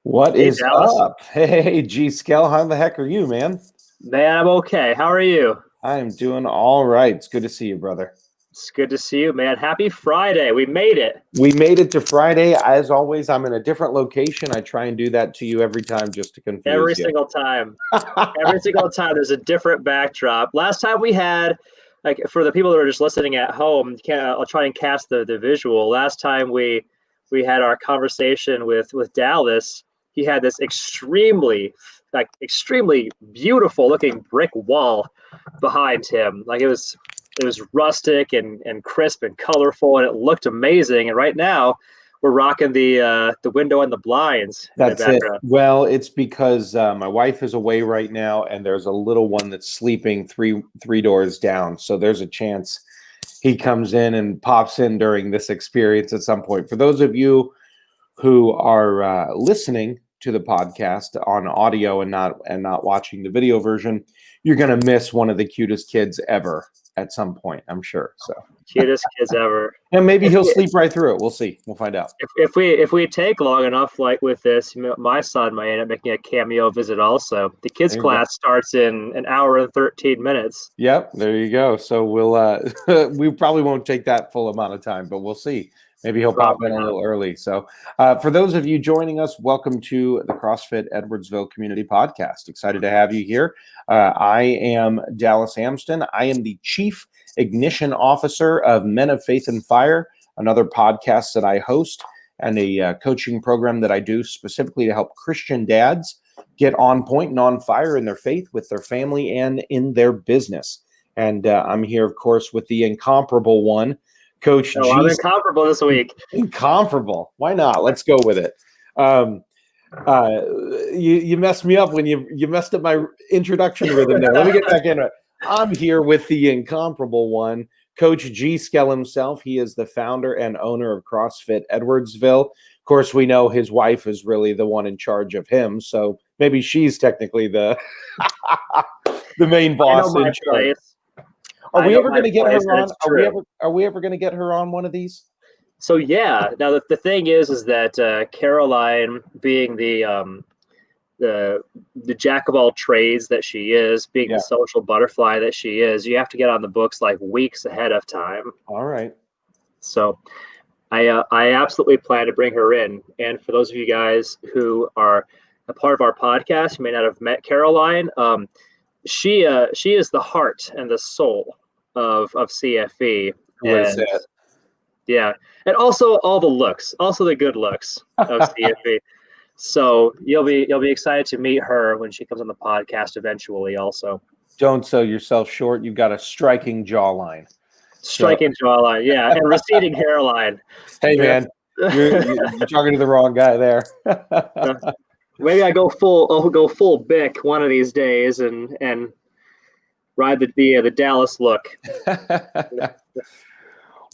What Hey, is Dallas. up? Hey, G Skell, how the heck are you, man? Man, I'm okay. How are you? I am doing all right. It's good to see you, brother. It's good to see you, man. Happy Friday. We made it. We made it to Friday. As always, I'm in a different location. I try and do that to you every time just to Every confuse you. single time. Every single time there's a different backdrop. Last time we had, like, for the people that are just listening at home, I'll try and cast the visual. Last time we had our conversation with Dallas, he had this extremely beautiful looking brick wall behind him. Like it was rustic and crisp and colorful, and it looked amazing. And right now, we're rocking the window and the blinds in the That's it. background. Well, it's because my wife is away right now, and there's a little one that's sleeping three doors down. So there's a chance he comes in and pops in during this experience at some point. For those of you who are listening to the podcast on audio and not watching the video version, you're going to miss one of the cutest kids ever at some point, I'm sure. So, Cutest kids ever. and maybe he'll sleep right through it. We'll see. We'll find out. If we take long enough, like with this, my son might end up making a cameo visit also. The kids There you go. class starts in an hour and 13 minutes. Yep, there you go. So we'll we probably won't take that full amount of time, but we'll see. Maybe he'll pop in a little early. So for those of you joining us, welcome to the CrossFit Edwardsville Community Podcast. Excited to have you here. I am Dallas Amston. I am the Chief Ignition Officer of Men of Faith and Fire, another podcast that I host and a coaching program that I do specifically to help Christian dads get on point and on fire in their faith, with their family, and in their business. And I'm here, of course, with the incomparable one, Coach G. I'm incomparable this week. Incomparable. Why not? Let's go with it. You messed me up when you messed up my introduction rhythm there. Let me get back into it. I'm here with the incomparable one, Coach G. Skell himself. He is the founder and owner of CrossFit Edwardsville. Of course, we know his wife is really the one in charge of him, so maybe she's technically the the main boss in charge. Are we ever going to get her on? Are we ever going to get her on one of these? So yeah. Now the thing is that Caroline, being the jack of all trades that she is, being the social butterfly that she is, you have to get on the books like weeks ahead of time. All right. So I absolutely plan to bring her in. And for those of you guys who are a part of our podcast, you may not have met Caroline. She is the heart and the soul of CFE. What is it? Yeah, and also all the looks, also the good looks of CFE. So you'll be excited to meet her when she comes on the podcast eventually. Also, don't sell yourself short. You've got a striking jawline. Jawline, yeah, and receding hairline. Hey, man, you're talking to the wrong guy there. Maybe I'll go full Bic one of these days and ride the Dallas look.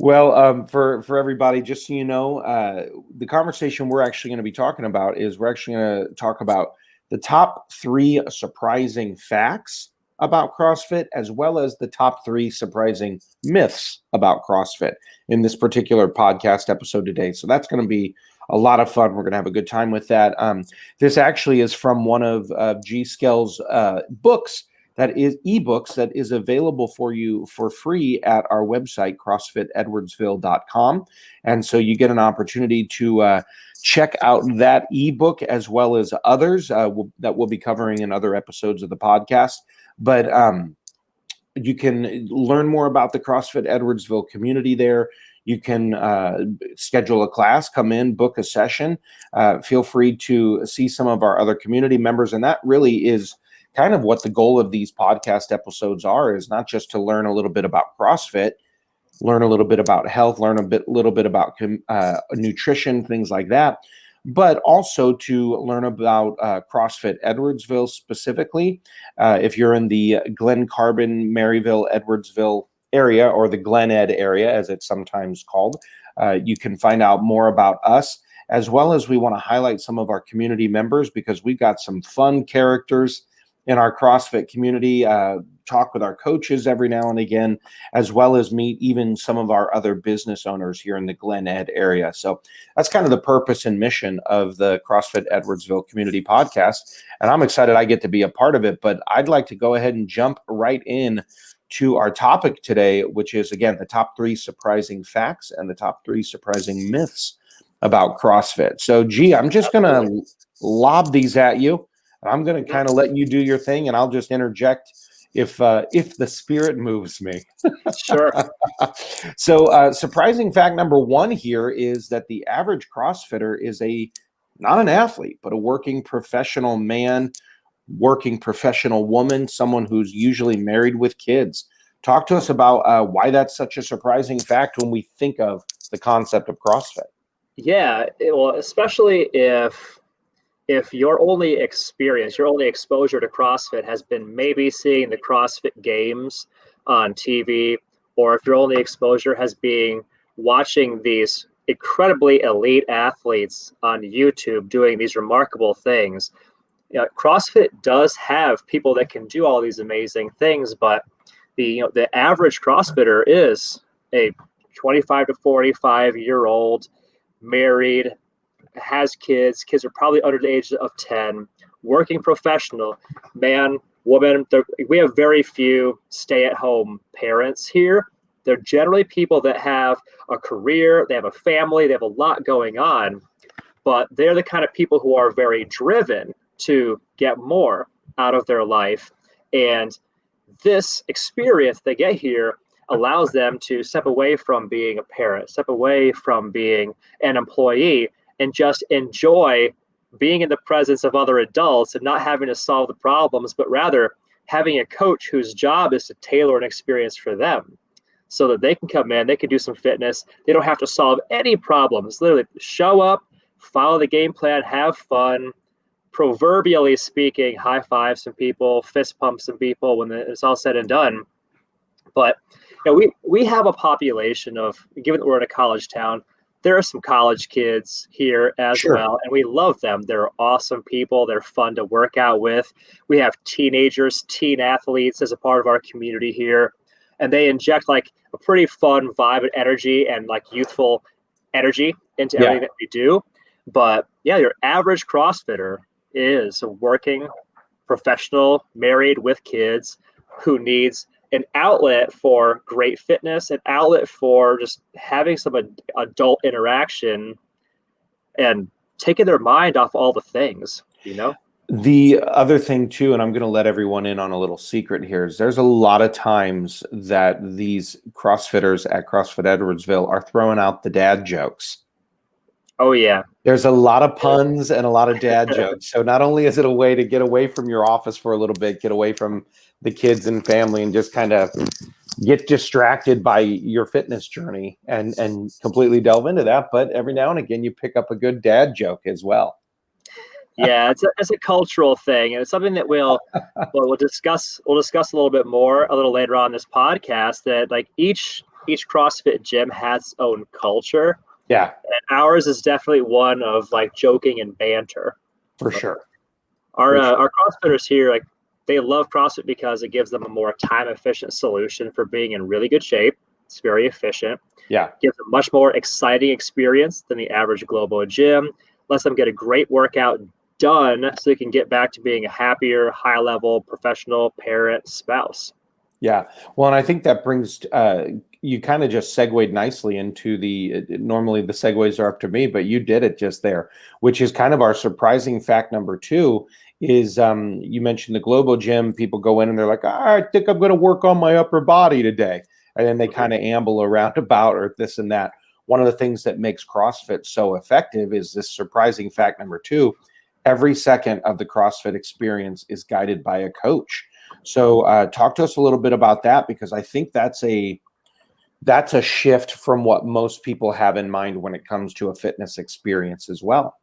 Well, for everybody, just so you know, the conversation we're actually going to be talking about is we're actually going to talk about the top 3 surprising facts about CrossFit, as well as the top 3 surprising myths about CrossFit in this particular podcast episode today. So that's going to be a lot of fun. We're going to have a good time with that. This actually is from one of G. Skell's books. That is ebooks that is available for you for free at our website, CrossFitEdwardsville.com. And so you get an opportunity to check out that ebook as well as others that we'll be covering in other episodes of the podcast. But you can learn more about the CrossFit Edwardsville community there. You can schedule a class, come in, book a session. Feel free to see some of our other community members. And that really is kind of what the goal of these podcast episodes are, is not just to learn a little bit about CrossFit, learn a little bit about health, learn little bit about nutrition, things like that, but also to learn about CrossFit Edwardsville specifically. If you're in the Glen Carbon, Maryville, Edwardsville area, or the Glen Ed area, as it's sometimes called, you can find out more about us, as well as we want to highlight some of our community members, because we've got some fun characters in our CrossFit community, talk with our coaches every now and again, as well as meet even some of our other business owners here in the Glen Ed area. So that's kind of the purpose and mission of the CrossFit Edwardsville Community Podcast. And I'm excited I get to be a part of it, but I'd like to go ahead and jump right in to our topic today, which is, again, the top 3 surprising facts and the top 3 surprising myths about CrossFit. So, G, I'm just going to lob these at you. I'm going to kind of let you do your thing, and I'll just interject if the spirit moves me. Sure. So, surprising fact number 1 here is that the average CrossFitter is not an athlete, but a working professional man, working professional woman, someone who's usually married with kids. Talk to us about why that's such a surprising fact when we think of the concept of CrossFit. Yeah, well, especially if your only exposure to CrossFit has been maybe seeing the CrossFit Games on TV, or if your only exposure has been watching these incredibly elite athletes on YouTube doing these remarkable things. You know, CrossFit does have people that can do all these amazing things, but the average CrossFitter is a 25 to 45-year-old, married, has kids. Kids are probably under the age of 10, working professional, man, woman. We have very few stay-at-home parents here. They're generally people that have a career, they have a family, they have a lot going on, but they're the kind of people who are very driven to get more out of their life. And this experience they get here allows them to step away from being a parent, step away from being an employee, and just enjoy being in the presence of other adults and not having to solve the problems, but rather having a coach whose job is to tailor an experience for them so that they can come in, they can do some fitness. They don't have to solve any problems. Literally show up, follow the game plan, have fun, proverbially speaking, high five some people, fist pump some people when it's all said and done. But we have a population of, given that we're in a college town, there are some college kids here as well, and we love them. They're awesome people. They're fun to work out with. We have teenagers, teen athletes as a part of our community here, and they inject like a pretty fun vibe and energy and like youthful energy into everything that we do. But yeah, your average CrossFitter is a working professional, married with kids, who needs an outlet for great fitness, an outlet for just having some adult interaction and taking their mind off all the things, The other thing too, and I'm going to let everyone in on a little secret here, is there's a lot of times that these CrossFitters at CrossFit Edwardsville are throwing out the dad jokes. Oh, yeah. There's a lot of puns and a lot of dad jokes. So not only is it a way to get away from your office for a little bit, get away from the kids and family and just kind of get distracted by your fitness journey and completely delve into that, but every now and again you pick up a good dad joke as well. Yeah, it's a cultural thing, and it's something that we'll discuss. We'll discuss a little bit more a little later on this podcast. That like each CrossFit gym has its own culture. Yeah, and ours is definitely one of like joking and banter. For sure. Our CrossFitters here, like they love CrossFit because it gives them a more time efficient solution for being in really good shape. It's very efficient. Yeah, gives a much more exciting experience than the average Globo gym. Lets them get a great workout done so they can get back to being a happier, high-level professional parent, spouse. Yeah. Well, and I think that brings, you kind of just segued nicely into normally the segues are up to me, but you did it just there, which is kind of our surprising fact number 2 is you mentioned the Globo gym. People go in and they're like, I think I'm going to work on my upper body today. And then they kind of amble around about or this and that. One of the things that makes CrossFit so effective is this surprising fact number 2. Every second of the CrossFit experience is guided by a coach. So talk to us a little bit about that, because I think that's a shift from what most people have in mind when it comes to a fitness experience as well.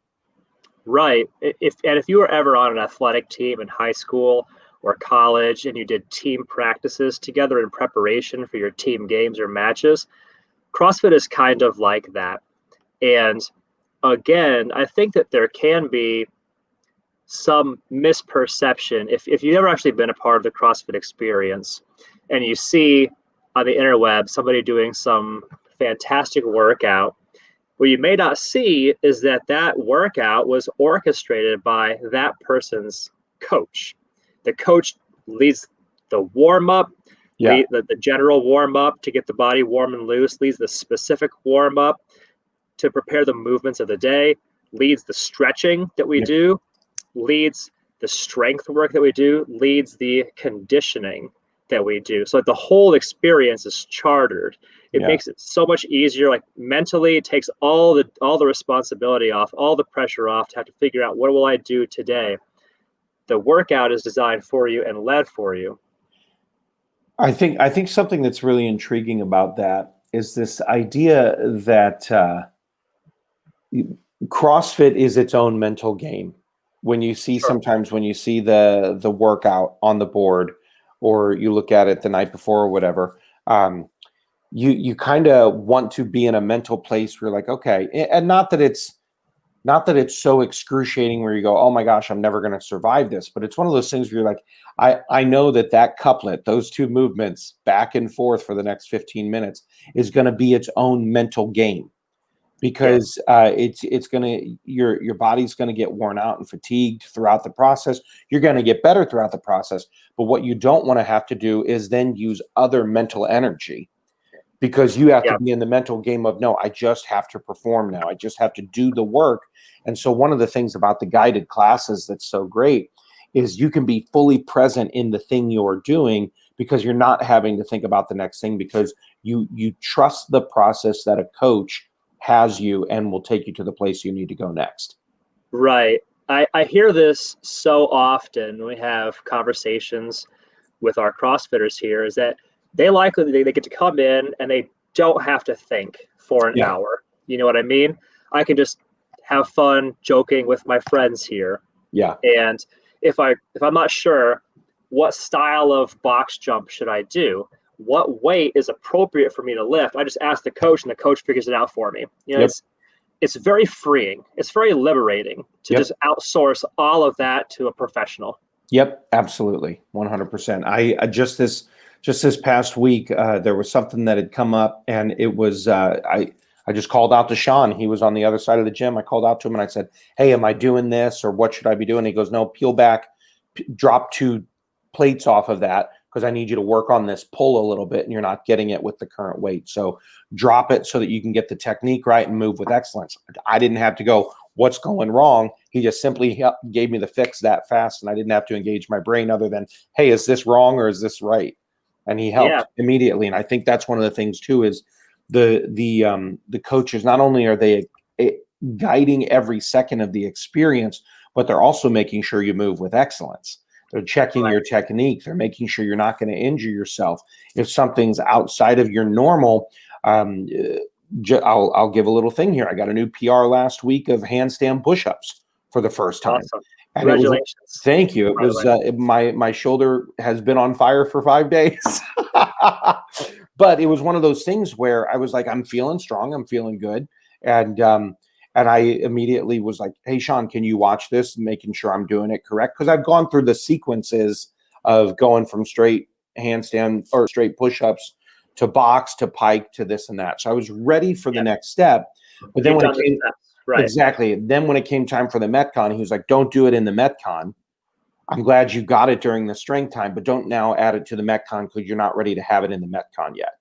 Right. If you were ever on an athletic team in high school or college and you did team practices together in preparation for your team games or matches, CrossFit is kind of like that. And again, I think that there can be some misperception. If you've ever actually been a part of the CrossFit experience and you see on the interweb somebody doing some fantastic workout, what you may not see is that that workout was orchestrated by that person's coach. The coach leads the warm up, Yeah. the general warm up to get the body warm and loose, leads the specific warm up to prepare the movements of the day, leads the stretching that we Yep. do, leads the strength work that we do, leads the conditioning that we do. So the whole experience is chartered. It Yeah. makes it so much easier. Like mentally, it takes all the responsibility off, all the pressure off to have to figure out what will I do today. The workout is designed for you and led for you. I think something that's really intriguing about that is this idea that CrossFit is its own mental game. When you see Sure. sometimes when you see the workout on the board, or you look at it the night before or whatever, you kind of want to be in a mental place where you're like, okay, and not that it's so excruciating where you go, oh my gosh, I'm never going to survive this. But it's one of those things where you're like, I know that couplet, those two movements back and forth for the next 15 minutes is going to be its own mental game, because it's going to, your body's going to get worn out and fatigued throughout the process. You're going to get better throughout the process. But what you don't want to have to do is then use other mental energy, because you have to be in the mental game of, no, I just have to perform now. I just have to do the work. And so one of the things about the guided classes that's so great is you can be fully present in the thing you're doing, because you're not having to think about the next thing, because you trust the process that a coach has you and will take you to the place you need to go next. Right. I hear this so often when we have conversations with our CrossFitters here, is that they get to come in and they don't have to think for an hour. You know what I mean? I can just have fun joking with my friends here. Yeah. And if I'm not sure what style of box jump should I do, what weight is appropriate for me to lift, I just ask the coach and the coach figures it out for me. You know, it's very freeing. It's very liberating to just outsource all of that to a professional. Yep, absolutely, 100%. I just this past week, there was something that had come up, and it was I just called out to Sean. He was on the other side of the gym. I called out to him and I said, "Hey, am I doing this, or what should I be doing?" He goes, "No, peel back, drop 2 plates off of that, because I need you to work on this pull a little bit, and you're not getting it with the current weight. So drop it so that you can get the technique right and move with excellence." I didn't have to go, what's going wrong? He just simply gave me the fix that fast, and I didn't have to engage my brain other than, hey, is this wrong or is this right? And he helped immediately. And I think that's one of the things too, is the coaches, not only are they guiding every second of the experience, but they're also making sure you move with excellence. They're checking your technique. They're making sure you're not going to injure yourself. If something's outside of your normal, I'll give a little thing here. I got a new PR last week of handstand push-ups for the first time. Awesome. And Congratulations. Thank you. It was my shoulder has been on fire for 5 days. But it was one of those things where I was like, I'm feeling strong, I'm feeling good. And I immediately was like, hey, Sean, can you watch this, making sure I'm doing it correct? Because I've gone through the sequences of going from straight handstand or straight push-ups to box to pike to this and that. So I was ready for the next step. But then when it came exactly, then when it came time for the Metcon, he was like, don't do it in the Metcon. I'm glad you got it during the strength time, but don't now add it to the Metcon, because you're not ready to have it in the Metcon yet.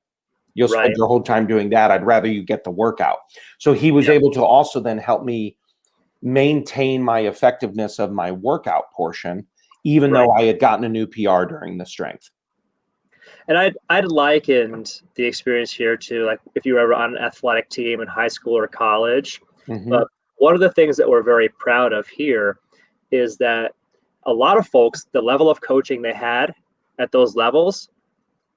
You'll spend your whole time doing that. I'd rather you get the workout. So he was able to also then help me maintain my effectiveness of my workout portion, even though I had gotten a new PR during the strength. And I'd likened the experience here to, like, if you were ever on an athletic team in high school or college. But one of the things that we're very proud of here is that a lot of folks, the level of coaching they had at those levels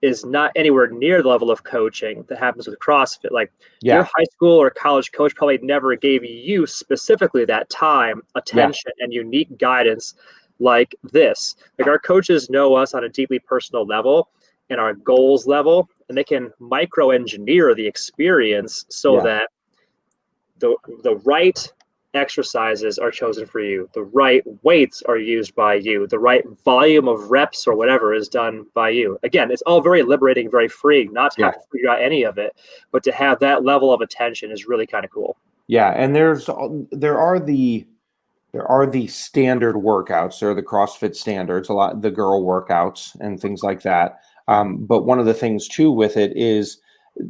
is not anywhere near the level of coaching that happens with CrossFit. Like your high school or college coach probably never gave you specifically that time, attention, and unique guidance like this. Like our coaches know us on a deeply personal level and our goals level, and they can micro engineer the experience so that the right exercises are chosen for you. The right weights are used by you. The right volume of reps or whatever is done by you. Again, it's all very liberating, very freeing, not to have to figure out any of it, but to have that level of attention is really kind of cool. Yeah, and there are the standard workouts. There are the CrossFit standards, a lot the girl workouts and things like that. But one of the things too with it is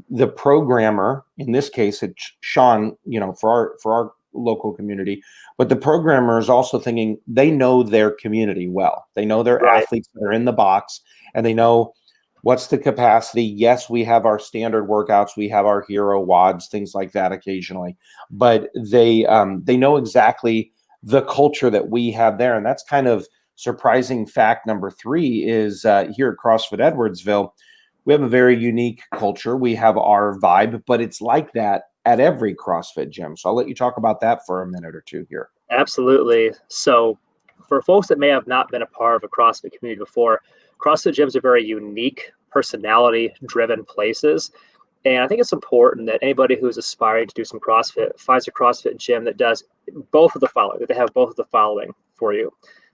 the programmer. In this case, it's Sean. For our local community, but the programmer is also thinking they know their community well. They know their athletes that are in the box, and they know what's the capacity. Yes, we have our standard workouts, we have our hero WODs, things like that occasionally, but they know exactly the culture that we have there. And that's kind of surprising fact number 3 is here at CrossFit Edwardsville, we have a very unique culture. We have our vibe, but it's like that at every CrossFit gym. So I'll let you talk about that for a minute or two here. Absolutely. So for folks that may have not been a part of a CrossFit community before, CrossFit gyms are very unique, personality-driven places. And I think it's important that anybody who's aspiring to do some CrossFit finds a CrossFit gym that does both of the following, that they have both of the following for you.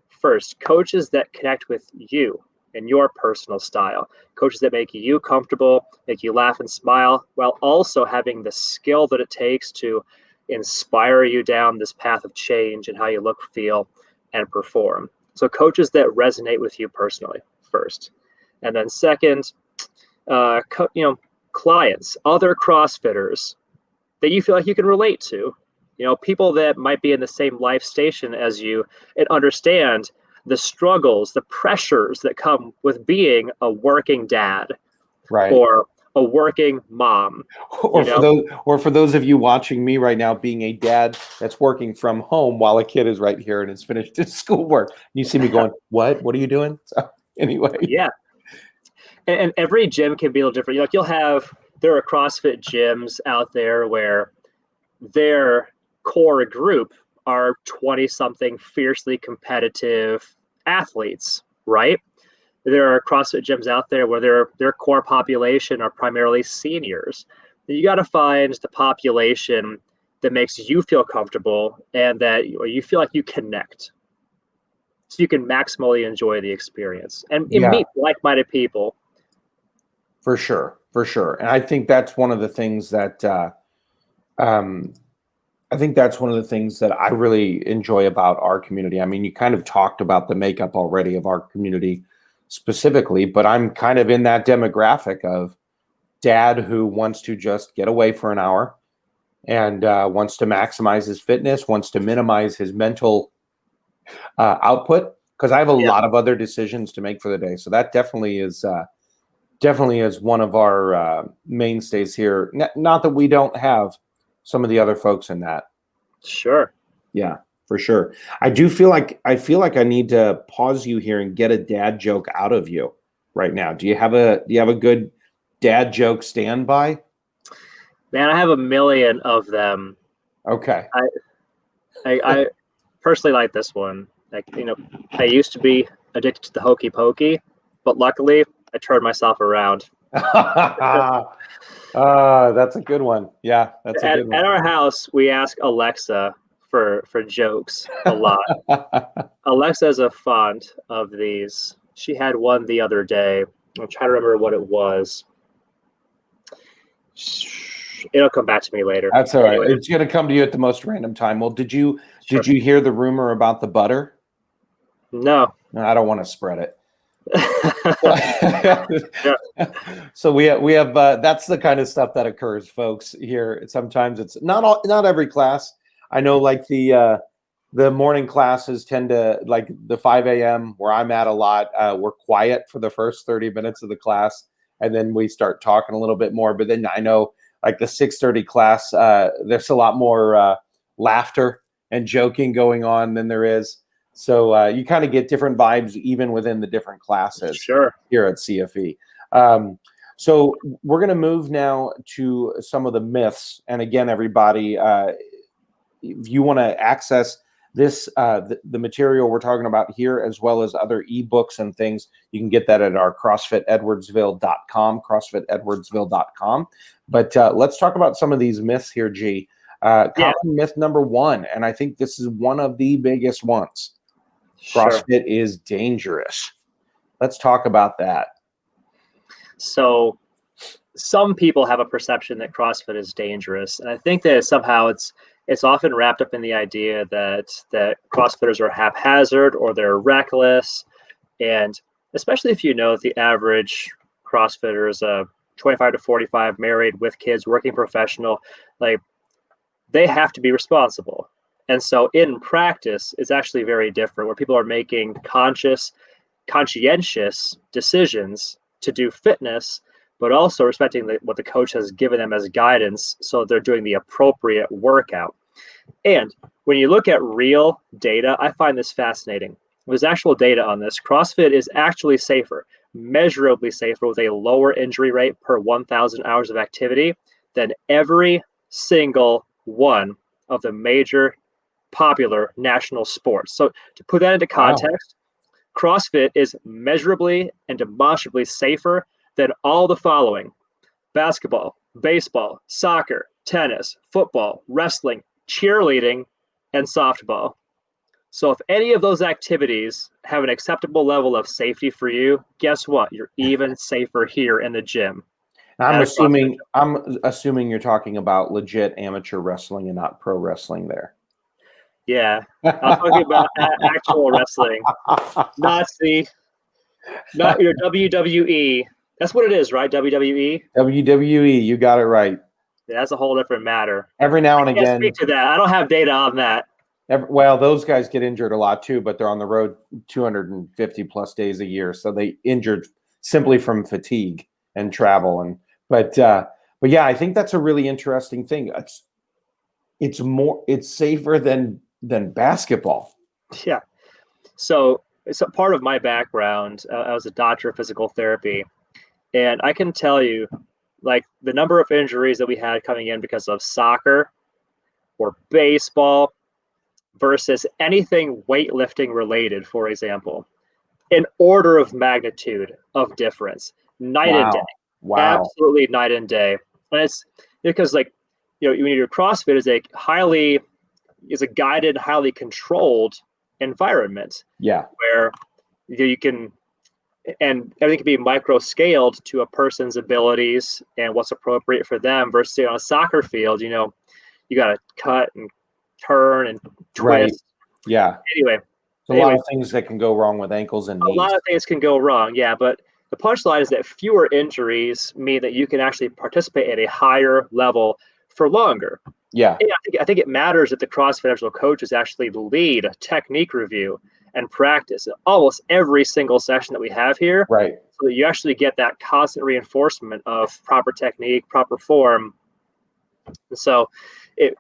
First, coaches that connect with you and your personal style, coaches that make you comfortable, make you laugh and smile, while also having the skill that it takes to inspire you down this path of change and how you look, feel, and perform. So coaches that resonate with you personally first. And then second, clients, other CrossFitters that you feel like you can relate to, people that might be in the same life station as you and understand the struggles, the pressures that come with being a working dad, right, or a working mom, or for those of you watching me right now, being a dad that's working from home while a kid is right here and has finished his schoolwork. You see me going, what are you doing? So anyway, yeah. And every gym can be a little different. There are CrossFit gyms out there where their core group are 20-something fiercely competitive athletes, right? There are CrossFit gyms out there where their core population are primarily seniors. You got to find the population that makes you feel comfortable and that you feel like you connect, so you can maximally enjoy the experience and meet like-minded people. For sure. And I think that's one of the things that I really enjoy about our community. I mean, you kind of talked about the makeup already of our community specifically, but I'm kind of in that demographic of dad who wants to just get away for an hour and wants to maximize his fitness, wants to minimize his mental output, because I have a lot of other decisions to make for the day. So that definitely is one of our mainstays here. Not that we don't have some of the other folks in that. Sure. Yeah, for sure. I feel like I need to pause you here and get a dad joke out of you right now. Do you have a good dad joke standby? Man, I have a million of them. Okay. I personally like this one. I used to be addicted to the hokey pokey, but luckily I turned myself around. That's a good one. Yeah, that's a good one. At our house, we ask Alexa for jokes a lot. Alexa is a font of these. She had one the other day. I'm trying to remember what it was. It'll come back to me later. That's all right. Anyway. It's going to come to you at the most random time. Well, did you hear the rumor about the butter? No. I don't want to spread it. So we have that's the kind of stuff that occurs, folks, here. Sometimes it's not every class. I know, like the morning classes tend to, like the 5 a.m. where I'm at a lot. We're quiet for the first 30 minutes of the class, and then we start talking a little bit more. But then I know, like the 6:30 class, there's a lot more laughter and joking going on than there is. So you kind of get different vibes even within the different classes here at CFE. So we're going to move now to some of the myths. And again, everybody, if you want to access this, the material we're talking about here, as well as other ebooks and things, you can get that at our CrossFitEdwardsville.com, CrossFitEdwardsville.com. But let's talk about some of these myths here, G. Common myth number one, and I think this is one of the biggest ones. CrossFit is dangerous. Let's talk about that. So some people have a perception that CrossFit is dangerous, and I think that somehow it's often wrapped up in the idea that CrossFitters are haphazard or they're reckless. And especially if you know that the average CrossFitter is a 25 to 45, married with kids, working professional, like they have to be responsible. And so in practice, it's actually very different, where people are making conscientious decisions to do fitness, but also respecting what the coach has given them as guidance, so they're doing the appropriate workout. And when you look at real data, I find this fascinating. There's actual data on this. CrossFit is actually safer, measurably safer, with a lower injury rate per 1,000 hours of activity than every single one of the major popular national sports. So to put that into context, CrossFit is measurably and demonstrably safer than all the following: basketball, baseball, soccer, tennis, football, wrestling, cheerleading, and softball. So if any of those activities have an acceptable level of safety for you, guess what? You're even safer here in the gym. I'm assuming you're talking about legit amateur wrestling and not pro wrestling there. Yeah, I'm talking about actual wrestling, not your WWE. That's what it is, right? WWE. WWE, you got it right. Yeah, that's a whole different matter. Every now and I can't again, speak to that. I don't have data on that. Well, those guys get injured a lot too, but they're on the road 250 plus days a year, so they injured simply from fatigue and travel. But yeah, I think that's a really interesting thing. It's safer than basketball. Yeah. So part of my background, I was a doctor of physical therapy, and I can tell you, like, the number of injuries that we had coming in because of soccer or baseball versus anything weightlifting related, for example, an order of magnitude of difference, night and day. Wow. Absolutely night and day. And it's because, like, when you do CrossFit is a guided, highly controlled environment. Yeah. Where you can, and everything can be micro scaled to a person's abilities and what's appropriate for them, versus on a soccer field, you got to cut and turn and twist. Right. Yeah. Anyway, a lot of things that can go wrong with ankles and knees. A lot of things can go wrong, yeah. But the punchline is that fewer injuries mean that you can actually participate at a higher level for longer. Yeah. And I think it matters that the CrossFit actual coaches actually lead a technique review and practice almost every single session that we have here. Right. So that you actually get that constant reinforcement of proper technique, proper form. And so it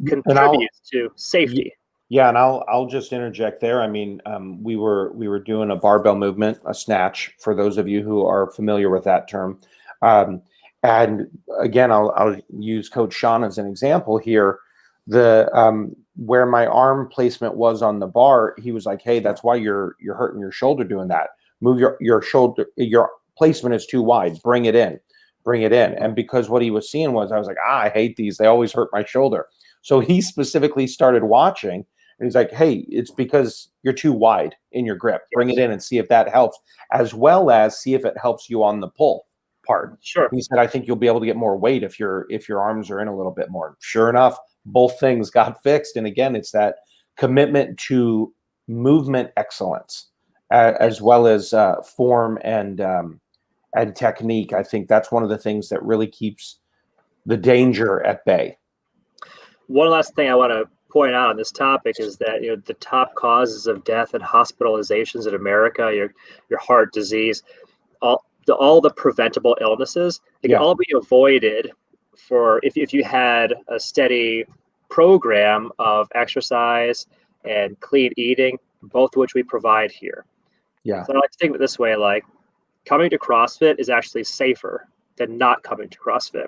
contributes to safety. Yeah, and I'll just interject there. I mean, we were doing a barbell movement, a snatch, for those of you who are familiar with that term. And again, I'll use Coach Sean as an example here. Where my arm placement was on the bar, he was like, "Hey, that's why you're hurting your shoulder doing that. Move your shoulder. Your placement is too wide. Bring it in." And because what he was seeing was, I was like, I hate these. They always hurt my shoulder. So he specifically started watching, and he's like, "Hey, it's because you're too wide in your grip. Bring it in and see if that helps, as well as see if it helps you on the pull part." Sure. He said, "I think you'll be able to get more weight if your arms are in a little bit more." Sure enough, both things got fixed. And again, it's that commitment to movement excellence, as well as form and technique. I think that's one of the things that really keeps the danger at bay. One last thing I want to point out on this topic is that the top causes of death and hospitalizations in America, your heart disease, all the preventable illnesses, they can all be avoided if you had a steady program of exercise and clean eating, both of which we provide here. Yeah. So I like to think of it this way: like, coming to CrossFit is actually safer than not coming to CrossFit.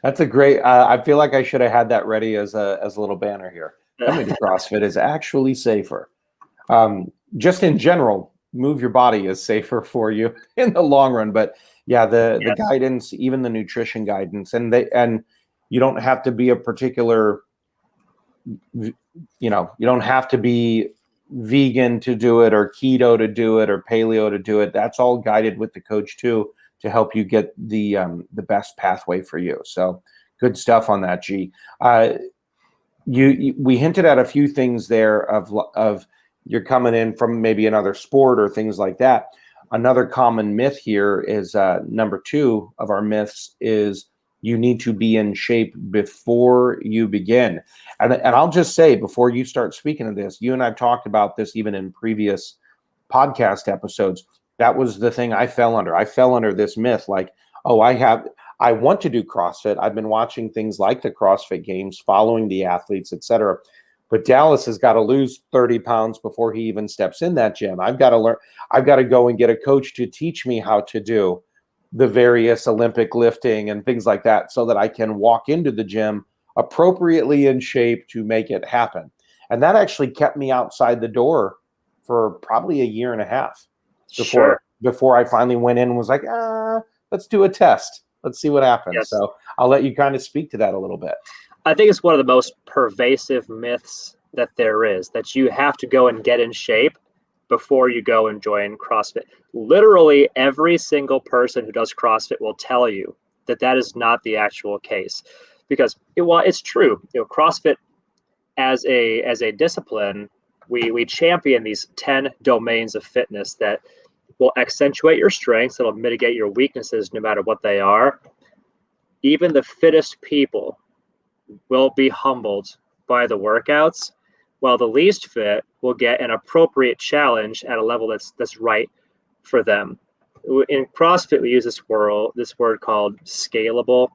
That's a great. I feel like I should have had that ready as a little banner here. Coming to CrossFit is actually safer. Just in general, move your body is safer for you in the long run. But yeah, the guidance, even the nutrition guidance, and You don't have to be a particular, you don't have to be vegan to do it, or keto to do it, or paleo to do it. That's all guided with the coach too, to help you get the best pathway for you. So good stuff on that, G. We hinted at a few things there of you're coming in from maybe another sport or things like that. Another common myth here is number 2 of our myths is you need to be in shape before you begin. And I'll just say, before you start speaking of this, you and I've talked about this even in previous podcast episodes. That was the thing I fell under. I fell under this myth, like, oh, I want to do CrossFit. I've been watching things like the CrossFit Games, following the athletes, etc. But Dallas has got to lose 30 pounds before he even steps in that gym. I've got to learn. I've got to go and get a coach to teach me how to do the various Olympic lifting and things like that, so that I can walk into the gym appropriately in shape to make it happen. And that actually kept me outside the door for probably a year and a half before I finally went in and was like, let's do a test. Let's see what happens. Yes. So I'll let you kind of speak to that a little bit. I think it's one of the most pervasive myths that there is, that you have to go and get in shape before you go and join CrossFit. Literally every single person who does CrossFit will tell you that that is not the actual case, because it's true. CrossFit as a discipline, we champion these 10 domains of fitness that will accentuate your strengths, that'll mitigate your weaknesses no matter what they are. Even the fittest people will be humbled by the workouts, while the least fit will get an appropriate challenge at a level that's right for them. In CrossFit, we use this word called scalable.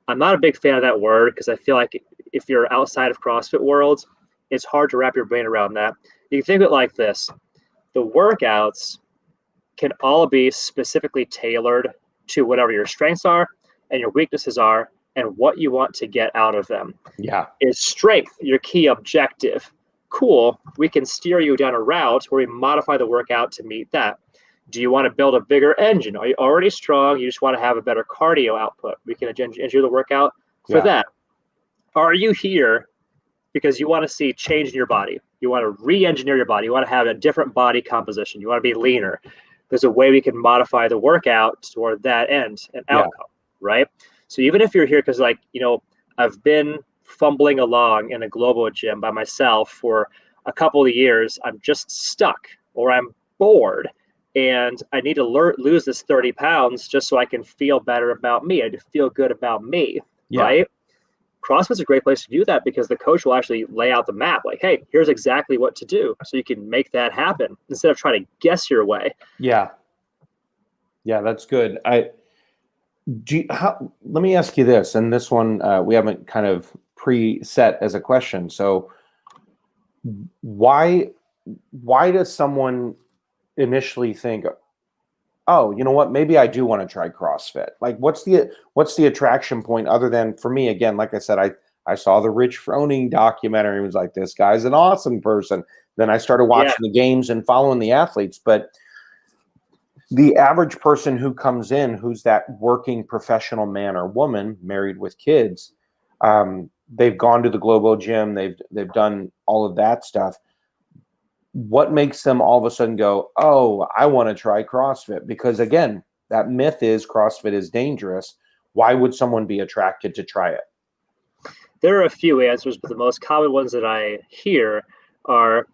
I'm not a big fan of that word, because I feel like if you're outside of CrossFit world, it's hard to wrap your brain around that. You can think of it like this: the workouts can all be specifically tailored to whatever your strengths are and your weaknesses are and what you want to get out of them. Yeah. Is strength your key objective? Cool. We can steer you down a route where we modify the workout to meet that. Do you want to build a bigger engine? Are you already strong? You just want to have a better cardio output? We can engineer the workout for that. Are you here because you want to see change in your body? You want to re-engineer your body. You want to have a different body composition. You want to be leaner. There's a way we can modify the workout toward that end and outcome, right? So even if you're here because, I've been fumbling along in a global gym by myself for a couple of years, I'm just stuck, or I'm bored, and I need to lose this 30 pounds just so I can feel better about me. I feel good about me, right? CrossFit's a great place to do that, because the coach will actually lay out the map, like, hey, here's exactly what to do, so you can make that happen instead of trying to guess your way. Yeah, that's good. Let me ask you this, and this one we haven't kind of preset as a question. So why does someone initially think, oh, you know what, maybe I do want to try CrossFit? Like, what's the attraction point, other than, for me, again, like I said, I saw the Rich Froning documentary and was like, this guy's an awesome person. Then I started watching the games and following the athletes. But the average person who comes in, who's that working professional man or woman, married with kids, they've gone to the Globo Gym, they've done all of that stuff. What makes them all of a sudden go, oh, I want to try CrossFit? Because again, that myth is CrossFit is dangerous. Why would someone be attracted to try it? There are a few answers, but the most common ones that I hear are,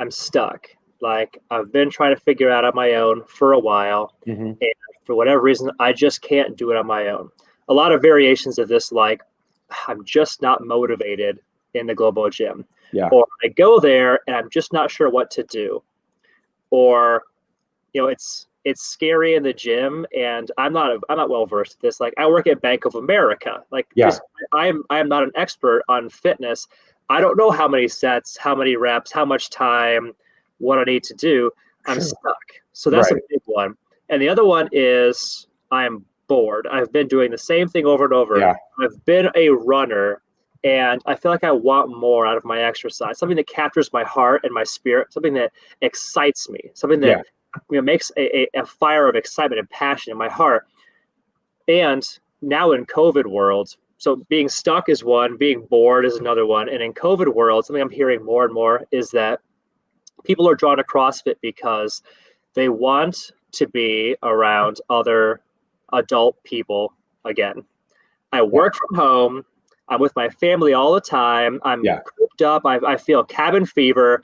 I'm stuck. Like, I've been trying to figure out on my own for a while, and for whatever reason, I just can't do it on my own. A lot of variations of this, like, I'm just not motivated in the Globo Gym. Or I go there and I'm just not sure what to do. Or, it's scary in the gym, and I'm not well versed at this. Like, I work at Bank of America. Like, I am not an expert on fitness. I don't know how many sets, how many reps, how much time, what I need to do. I'm stuck. So that's a big one. And the other one is, I'm bored. I've been doing the same thing over and over. I've been a runner, and I feel like I want more out of my exercise, something that captures my heart and my spirit, something that excites me, something that makes a fire of excitement and passion in my heart. And now in COVID world, so being stuck is one, being bored is another one. And in COVID world, something I'm hearing more and more is that people are drawn to CrossFit because they want to be around other adult people again. I work from home. I'm with my family all the time. I'm cooped up. I feel cabin fever.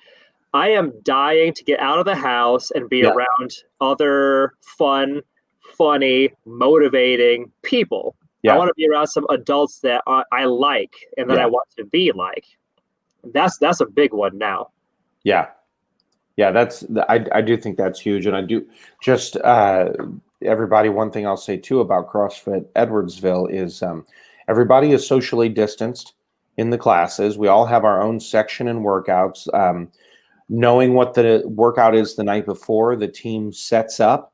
I am dying to get out of the house and be around other fun, funny, motivating people. I want to be around some adults that I like and that I want to be like. That's a big one now. Yeah. I do think that's huge. And I do just everybody, one thing I'll say too about CrossFit Edwardsville is everybody is socially distanced in the classes. We all have our own section and workouts. Knowing what the workout is the night before, the team sets up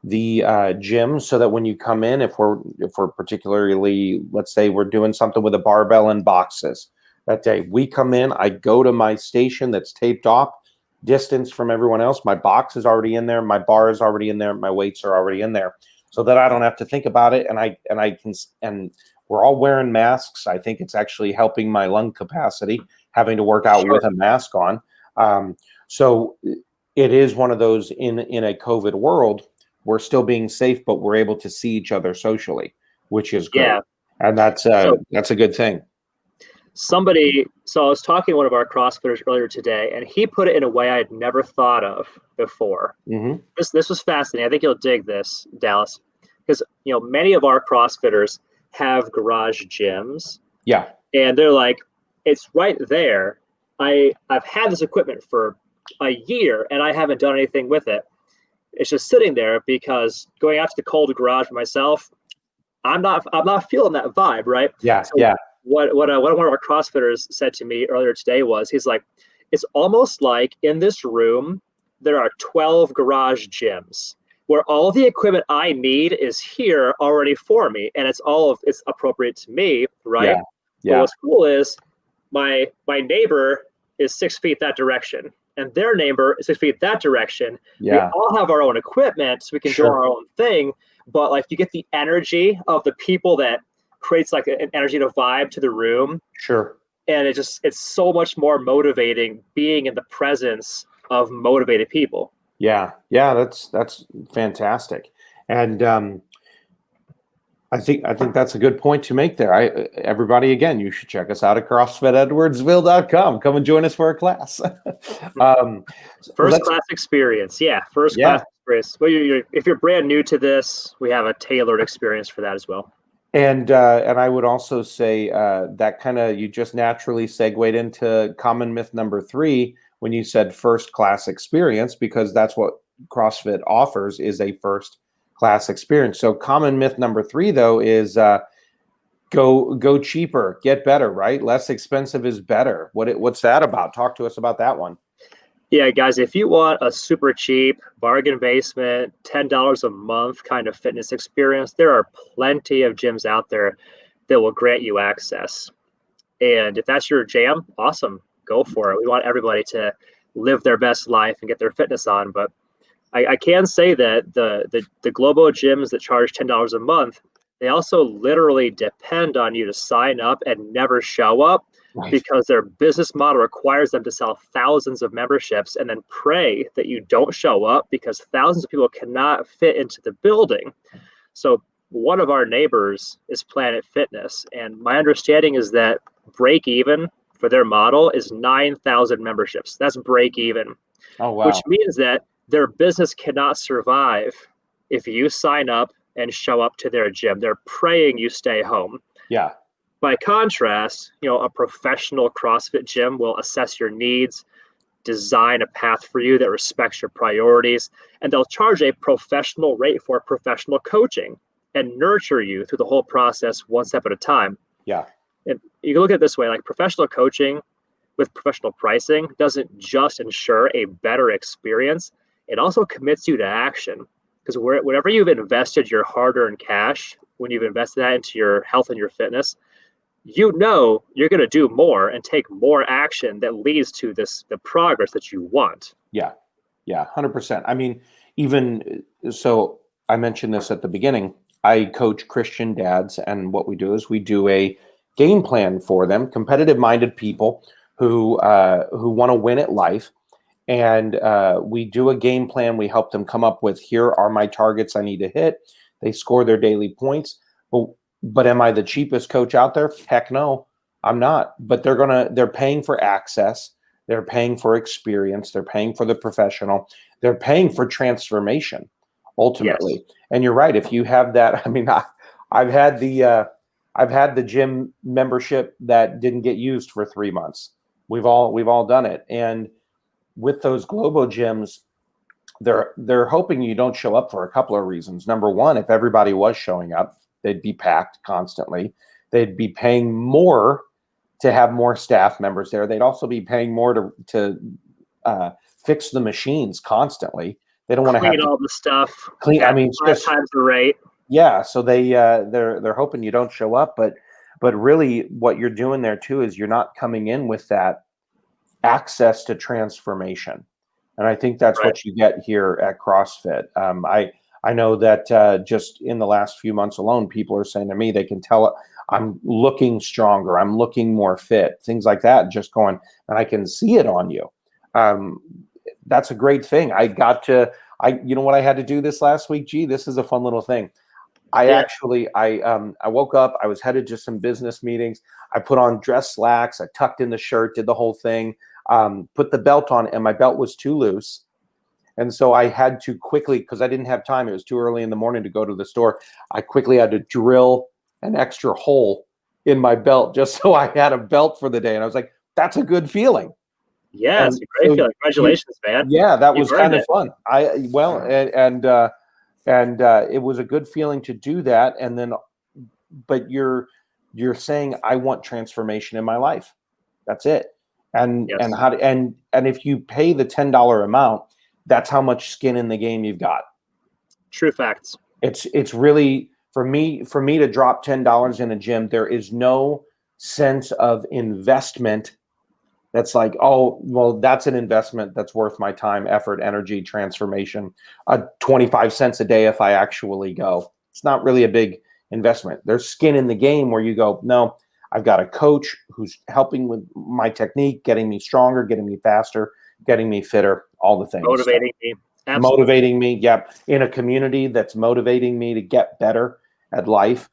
the gym so that when you come in, if we're particularly, let's say we're doing something with a barbell and boxes that day, we come in, I go to my station that's taped off, distance from everyone else. My box is already in there. My bar is already in there. My weights are already in there, so that I don't have to think about it. And we're all wearing masks. I think it's actually helping my lung capacity having to work out with a mask on. So it is one of those in a COVID world, we're still being safe, but we're able to see each other socially, which is great. And that's a good thing. So I was talking to one of our CrossFitters earlier today, and he put it in a way I had never thought of before. This was fascinating. I think you'll dig this, Dallas, because many of our CrossFitters have garage gyms. Yeah. And they're like, it's right there. I've had this equipment for a year and I haven't done anything with it. It's just sitting there because going out to the cold garage for myself, I'm not feeling that vibe, right? Yeah. So what one of our CrossFitters said to me earlier today was, he's like, it's almost like in this room there are 12 garage gyms where all the equipment I need is here already for me, and it's appropriate to me, right? But what's cool is my neighbor is 6 feet that direction, and their neighbor is 6 feet that direction. We all have our own equipment, so we can do our own thing. But like, you get the energy of the people that creates like an energy to vibe to the room. And it's so much more motivating being in the presence of motivated people. That's fantastic. And I think that's a good point to make there. Everybody, again, you should check us out at CrossFitEdwardsville.com. Come and join us for a class. First class experience. First class experience. Well, if you're brand new to this, we have a tailored experience for that as well. And I would also say that kind of, you just naturally segued into common myth number 3 when you said first class experience, because that's what CrossFit offers, is a first class experience. So common myth number 3 though is go cheaper, get better, right? Less expensive is better. What's that about? Talk to us about that one. Yeah, guys, if you want a super cheap bargain basement, $10 a month kind of fitness experience, there are plenty of gyms out there that will grant you access. And if that's your jam, awesome, go for it. We want everybody to live their best life and get their fitness on. But I can say that the Globo gyms that charge $10 a month, they also literally depend on you to sign up and never show up, because their business model requires them to sell thousands of memberships and then pray that you don't show up because thousands of people cannot fit into the building. So one of our neighbors is Planet Fitness, and my understanding is that break even for their model is 9,000 memberships. That's break even. Oh, wow. Which means that their business cannot survive if you sign up and show up to their gym. They're praying you stay home. By contrast, a professional CrossFit gym will assess your needs, design a path for you that respects your priorities, and they'll charge a professional rate for professional coaching and nurture you through the whole process one step at a time. And you can look at it this way, like professional coaching with professional pricing doesn't just ensure a better experience, it also commits you to action. Because whenever you've invested your hard-earned cash, when you've invested that into your health and your fitness, you're going to do more and take more action that leads to the progress that you want. 100%. I mean, even so, I mentioned this at the beginning. I coach Christian dads, and what we do is we do a game plan for them, competitive-minded people who want to win at life. And we do a game plan. We help them come up with, here are my targets I need to hit. They score their daily points. But am I the cheapest coach out there? Heck no, I'm not. But they're paying for access. They're paying for experience. They're paying for the professional. They're paying for transformation, ultimately. Yes. And you're right. If you have that, I mean, I've had the gym membership that didn't get used for 3 months. We've all done it. And with those Globo gyms, they're hoping you don't show up for a couple of reasons. Number one, if everybody was showing up, they'd be packed constantly. They'd be paying more to have more staff members there. They'd also be paying more to fix the machines constantly. They don't want to have Clean all the stuff. clean. I mean, five times the rate. yeah. So they're hoping you don't show up, but really, what you're doing there too is you're not coming in with that access to transformation. And I think that's Right. what you get here at CrossFit. I know that just in the last few months alone, people are saying to me, they can tell I'm looking stronger, I'm looking more fit, things like that, just going, and I can see it on you. That's a great thing. You know what I had to do this last week? Gee, this is a fun little thing. I woke up, I was headed to some business meetings. I put on dress slacks, I tucked in the shirt, did the whole thing, put the belt on, and my belt was too loose. And so I had to quickly, because I didn't have time, it was too early in the morning to go to the store. I quickly had to drill an extra hole in my belt just so I had a belt for the day. And I was like, that's a good feeling. Yeah, And it's a great so feeling. Congratulations, man. Yeah, that You've was earned kind of it. fun. And it was a good feeling to do that. And then, but you're saying, I want transformation in my life. That's it. And Yes. if you pay the $10 amount, that's how much skin in the game you've got. True facts. It's really, for me to drop $10 in a gym, there is no sense of investment that's like, oh, well, that's an investment that's worth my time, effort, energy, transformation. 25 cents a day if I actually go. It's not really a big investment. There's skin in the game where you go, no, I've got a coach who's helping with my technique, getting me stronger, getting me faster, getting me fitter, all the things. Motivating me. Absolutely. Motivating me, yep, in a community that's motivating me to get better at life,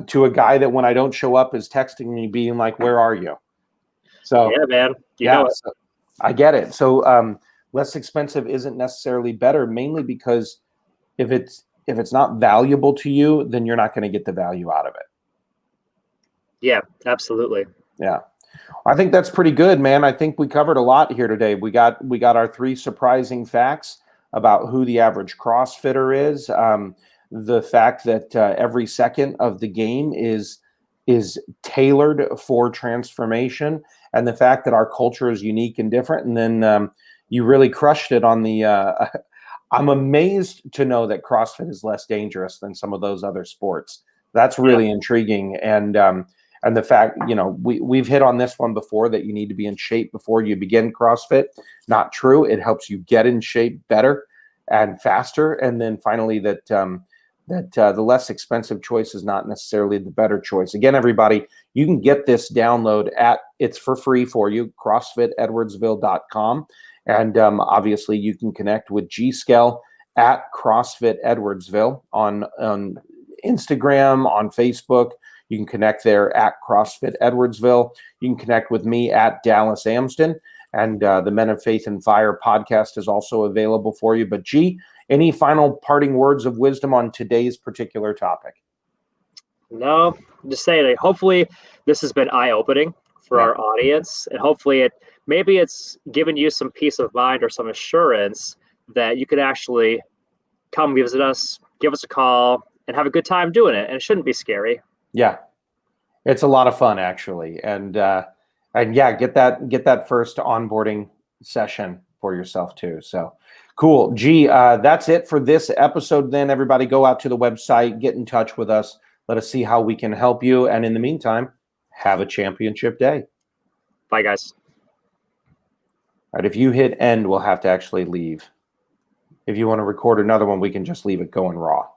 to a guy that when I don't show up is texting me being like, where are you? So Yeah, man. You yeah, know it. so I get it. So less expensive isn't necessarily better, mainly because if it's not valuable to you, then you're not going to get the value out of it. Yeah, absolutely. Yeah. I think that's pretty good, man. I think we covered a lot here today. We got our 3 surprising facts about who the average CrossFitter is. The fact that every second of the game is tailored for transformation, and the fact that our culture is unique and different. And then you really crushed it on the. I'm amazed to know that CrossFit is less dangerous than some of those other sports. That's really intriguing. And the fact, we've hit on this one before, that you need to be in shape before you begin CrossFit. Not true. It helps you get in shape better and faster. And then finally, that the less expensive choice is not necessarily the better choice. Again, everybody, you can get this download it's for free for you, CrossFitEdwardsville.com. And obviously, you can connect with G-Scale at CrossFit Edwardsville on Instagram, on Facebook. You can connect there at CrossFit Edwardsville. You can connect with me at Dallas Amsden. And the Men of Faith and Fire podcast is also available for you. But G, any final parting words of wisdom on today's particular topic? No, I'm just saying, hopefully this has been eye-opening for our audience. And hopefully maybe it's given you some peace of mind or some assurance that you could actually come visit us, give us a call, and have a good time doing it. And it shouldn't be scary. Yeah, it's a lot of fun, actually. And yeah, get that first onboarding session for yourself too. So cool. Gee, that's it for this episode. Then everybody go out to the website, get in touch with us. Let us see how we can help you. And in the meantime, have a championship day. Bye, guys. All right. If you hit end, we'll have to actually leave. If you want to record another one, we can just leave it going raw.